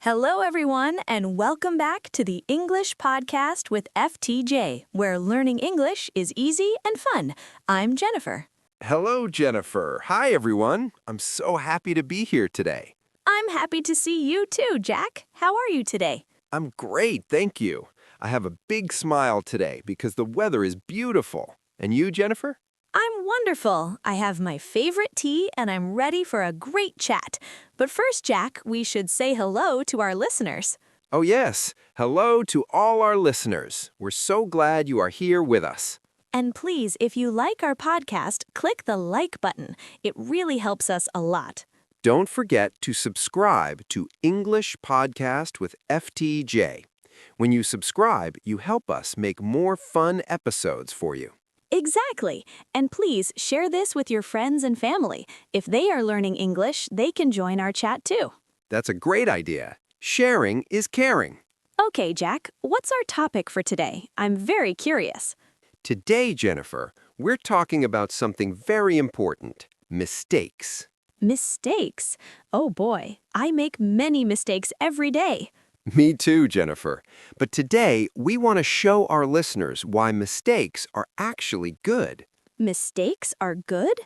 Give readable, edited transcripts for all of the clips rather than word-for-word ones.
Hello, everyone, and welcome back to the English Podcast with FTJ, where learning English is easy and fun. I'm Jennifer. Hello, Jennifer. Hi, everyone. I'm so happy to be here today. I'm happy to see you too, Jack. How are you today? I'm great, thank you. I have a big smile today because the weather is beautiful. And you, Jennifer? I'm wonderful. I have my favorite tea and I'm ready for a great chat. But first, Jack, we should say hello to our listeners. Oh, yes. Hello to all our listeners. We're so glad you are here with us. And please, if you like our podcast, click the like button. It really helps us a lot. Don't forget to subscribe to English Podcast with FTJ. When you subscribe, you help us make more fun episodes for you. Exactly. And please share this with your friends and family. If they are learning English, they can join our chat too. That's a great idea. Sharing is caring. Okay, Jack, what's our topic for today? I'm very curious. Today, Jennifer, we're talking about something very important, mistakes. Mistakes? Oh boy, I make many mistakes every day. Me too, Jennifer. But today, we want to show our listeners why mistakes are actually good. Mistakes are good?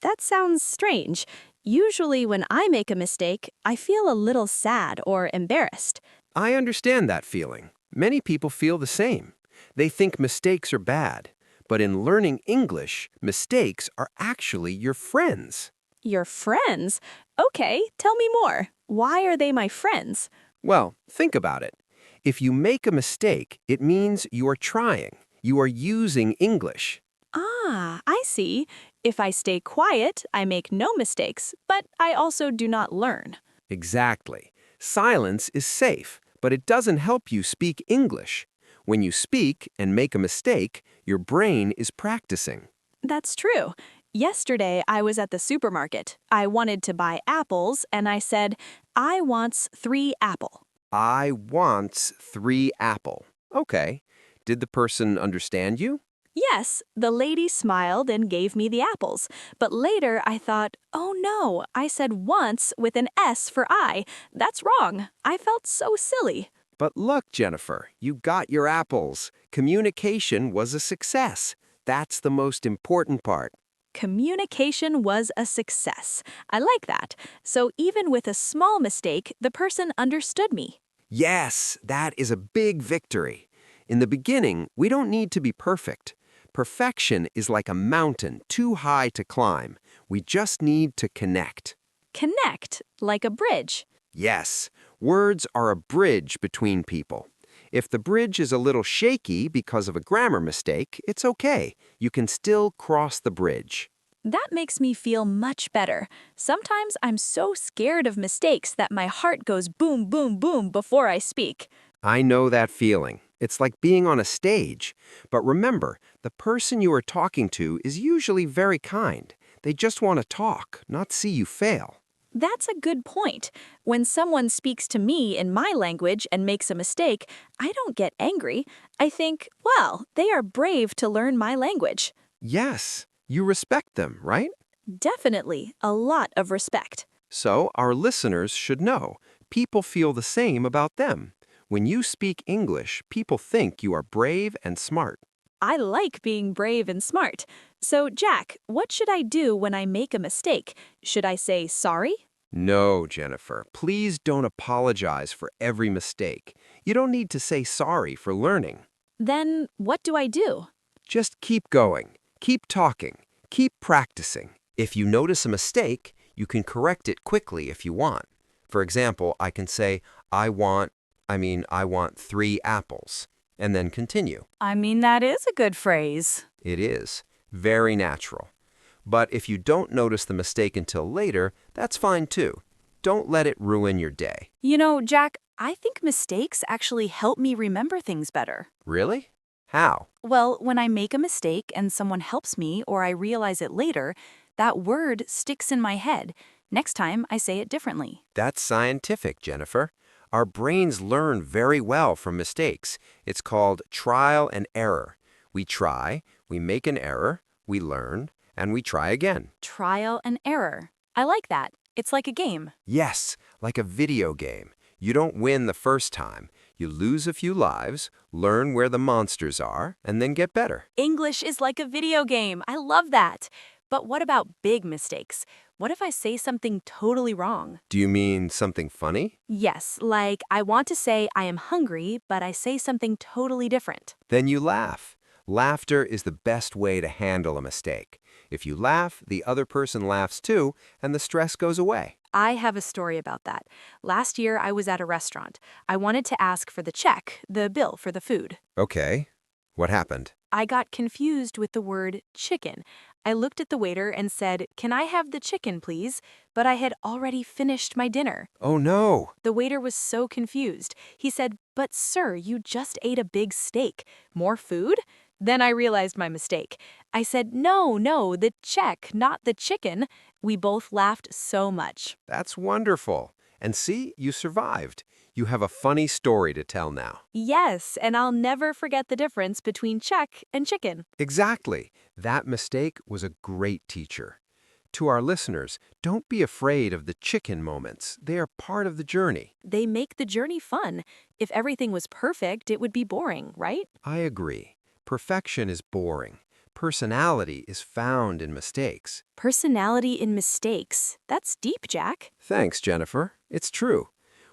That sounds strange. Usually when I make a mistake, I feel a little sad or embarrassed. I understand that feeling. Many people feel the same. They think mistakes are bad. But in learning English, mistakes are actually your friends. Your friends? Okay, tell me more. Why are they my friends? Well, think about it. If you make a mistake, it means you are trying. You are using English. Ah, I see. If I stay quiet, I make no mistakes, but I also do not learn. Exactly. Silence is safe, but it doesn't help you speak English. When you speak and make a mistake, your brain is practicing. That's true. Yesterday, I was at the supermarket. I wanted to buy apples, and I said, I wants 3 apple. I wants 3 apple. Okay. Did the person understand you? Yes, the lady smiled and gave me the apples. But later, I thought, oh no, I said wants with an S for I. That's wrong. I felt so silly. But look, Jennifer, you got your apples. Communication was a success. That's the most important part. Communication was a success. I like that. So even with a small mistake, the person understood me. Yes, that is a big victory. In the beginning, we don't need to be perfect. Perfection is like a mountain too high to climb. We just need to connect. Connect, like a bridge. Yes, words are a bridge between people. If the bridge is a little shaky because of a grammar mistake, it's okay. You can still cross the bridge. That makes me feel much better. Sometimes I'm so scared of mistakes that my heart goes boom, boom, boom before I speak. I know that feeling. It's like being on a stage. But remember, the person you are talking to is usually very kind. They just want to talk, not see you fail. That's a good point. When someone speaks to me in my language and makes a mistake, I don't get angry. I think, well, they are brave to learn my language. Yes, you respect them, right? Definitely, a lot of respect. So our listeners should know. People feel the same about them. When you speak English, people think you are brave and smart. I like being brave and smart. So, Jack, what should I do when I make a mistake? Should I say sorry? No, Jennifer, please don't apologize for every mistake. You don't need to say sorry for learning. Then what do I do? Just keep going, keep talking, keep practicing. If you notice a mistake, you can correct it quickly if you want. For example, I can say, I want 3 apples, and then continue. That is a good phrase. It is. Very natural. But if you don't notice the mistake until later, that's fine too. Don't let it ruin your day. Jack, I think mistakes actually help me remember things better. Really? How? Well, when I make a mistake and someone helps me or I realize it later, that word sticks in my head. Next time, I say it differently. That's scientific, Jennifer. Our brains learn very well from mistakes. It's called trial and error. We try, we make an error, we learn, and we try again. Trial and error. I like that. It's like a game. Yes, like a video game. You don't win the first time. You lose a few lives, learn where the monsters are, and then get better. English is like a video game. I love that. But what about big mistakes? What if I say something totally wrong? Do you mean something funny? Yes, like I want to say I am hungry, but I say something totally different. Then you laugh. Laughter is the best way to handle a mistake. If you laugh, the other person laughs too, and the stress goes away. I have a story about that. Last year, I was at a restaurant. I wanted to ask for the check, the bill for the food. Okay. What happened? I got confused with the word chicken. I looked at the waiter and said, "Can I have the chicken, please?" But I had already finished my dinner. Oh no! The waiter was so confused. He said, "But sir, you just ate a big steak. More food?" Then I realized my mistake. I said, "No, the check, not the chicken." We both laughed so much. That's wonderful. And see, you survived. You have a funny story to tell now. Yes, and I'll never forget the difference between check and chicken. Exactly. That mistake was a great teacher. To our listeners, don't be afraid of the chicken moments. They are part of the journey. They make the journey fun. If everything was perfect, it would be boring, right? I agree. Perfection is boring. Personality is found in mistakes. Personality in mistakes. That's deep, Jack. Thanks, Jennifer. It's true.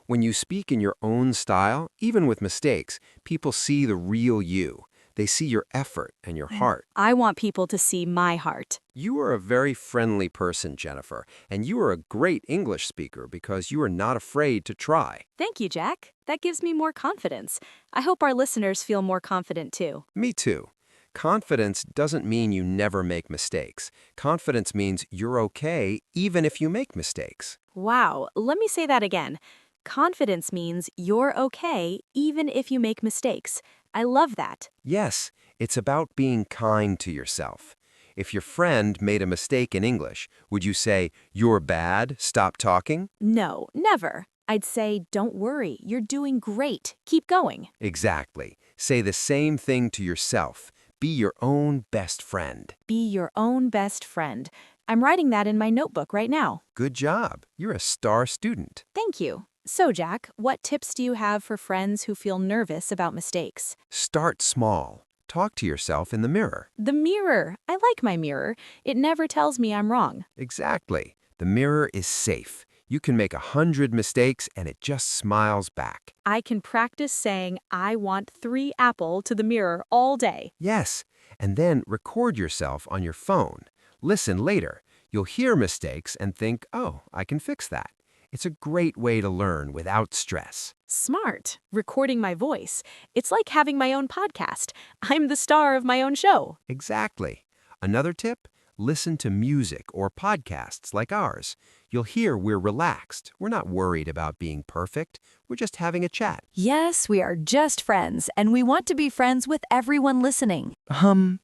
When you speak in your own style, even with mistakes, people see the real you. They see your effort and your heart. I want people to see my heart. You are a very friendly person, Jennifer, and you are a great English speaker because you are not afraid to try. Thank you, Jack. That gives me more confidence. I hope our listeners feel more confident too. Me too. Confidence doesn't mean you never make mistakes. Confidence means you're okay even if you make mistakes. Wow, let me say that again. Confidence means you're okay even if you make mistakes. I love that. Yes, it's about being kind to yourself. If your friend made a mistake in English, would you say, "You're bad, stop talking"? No, never. I'd say, "Don't worry, you're doing great. Keep going." Exactly. Say the same thing to yourself. Be your own best friend. Be your own best friend. I'm writing that in my notebook right now. Good job. You're a star student. Thank you. So, Jack, what tips do you have for friends who feel nervous about mistakes? Start small. Talk to yourself in the mirror. The mirror. I like my mirror. It never tells me I'm wrong. Exactly. The mirror is safe. You can make 100 mistakes and it just smiles back. I can practice saying, "I want 3 apples" to the mirror all day. Yes, and then record yourself on your phone. Listen later. You'll hear mistakes and think, "Oh, I can fix that." It's a great way to learn without stress. Smart. Recording my voice. It's like having my own podcast. I'm the star of my own show. Exactly. Another tip? Listen to music or podcasts like ours. You'll hear we're relaxed. We're not worried about being perfect. We're just having a chat. Yes, we are just friends, and we want to be friends with everyone listening.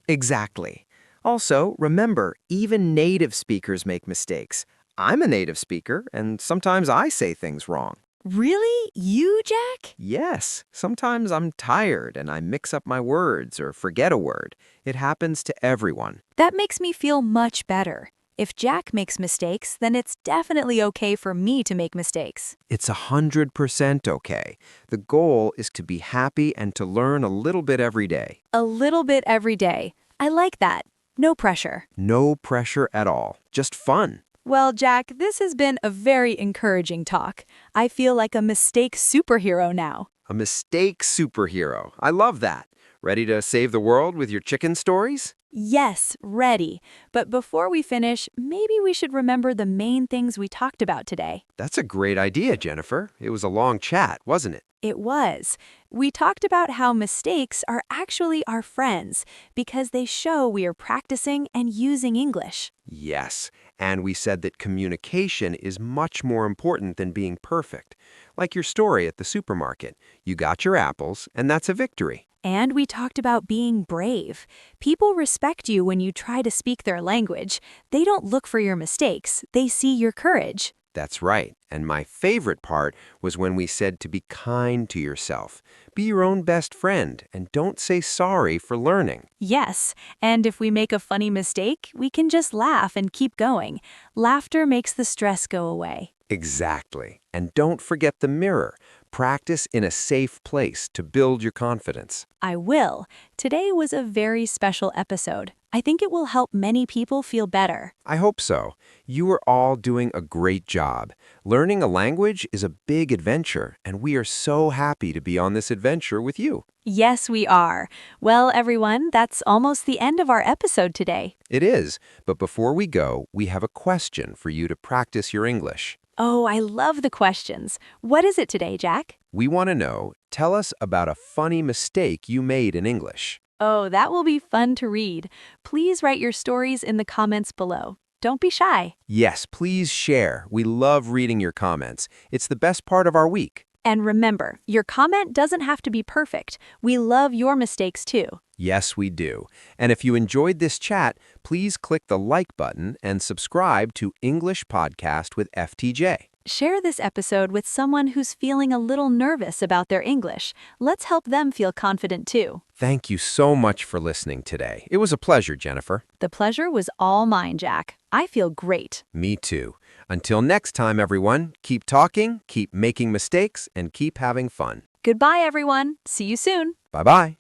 Exactly. Also, remember, even native speakers make mistakes. I'm a native speaker, and sometimes I say things wrong. Really? You, Jack? Yes, sometimes I'm tired and I mix up my words or forget a word. It happens to everyone. That makes me feel much better. If Jack makes mistakes, then it's definitely okay for me to make mistakes. It's 100% okay. The goal is to be happy and to learn a little bit every day. A little bit every day. I like that. No pressure. No pressure at all. Just fun. Well, Jack, this has been a very encouraging talk. I feel like a mistake superhero now. A mistake superhero. I love that. Ready to save the world with your chicken stories? Yes, ready. But before we finish, maybe we should remember the main things we talked about today. That's a great idea, Jennifer. It was a long chat, wasn't it? It was. We talked about how mistakes are actually our friends because they show we are practicing and using English. Yes, and we said that communication is much more important than being perfect. Like your story at the supermarket. You got your apples, and that's a victory. And we talked about being brave. People respect you when you try to speak their language. They don't look for your mistakes. They see your courage. That's right. And my favorite part was when we said to be kind to yourself. Be your own best friend and don't say sorry for learning. Yes, and if we make a funny mistake, we can just laugh and keep going. Laughter makes the stress go away. Exactly. And don't forget the mirror. practice in a safe place to build your confidence. I will. Today was a very special episode. I think it will help many people feel better. I hope so. You are all doing a great job. Learning a language is a big adventure, and we are so happy to be on this adventure with you. Yes, we are. Well, everyone, that's almost the end of our episode today. It is, but before we go, we have a question for you to practice your English. Oh, I love the questions. What is it today, Jack? We want to know, tell us about a funny mistake you made in English. Oh, that will be fun to read. Please write your stories in the comments below. Don't be shy. Yes, please share. We love reading your comments. It's the best part of our week. And remember, your comment doesn't have to be perfect. We love your mistakes too. Yes, we do. And if you enjoyed this chat, please click the like button and subscribe to English Podcast with FTJ. Share this episode with someone who's feeling a little nervous about their English. Let's help them feel confident too. Thank you so much for listening today. It was a pleasure, Jennifer. The pleasure was all mine, Jack. I feel great. Me too. Until next time, everyone, keep talking, keep making mistakes, and keep having fun. Goodbye, everyone. See you soon. Bye-bye.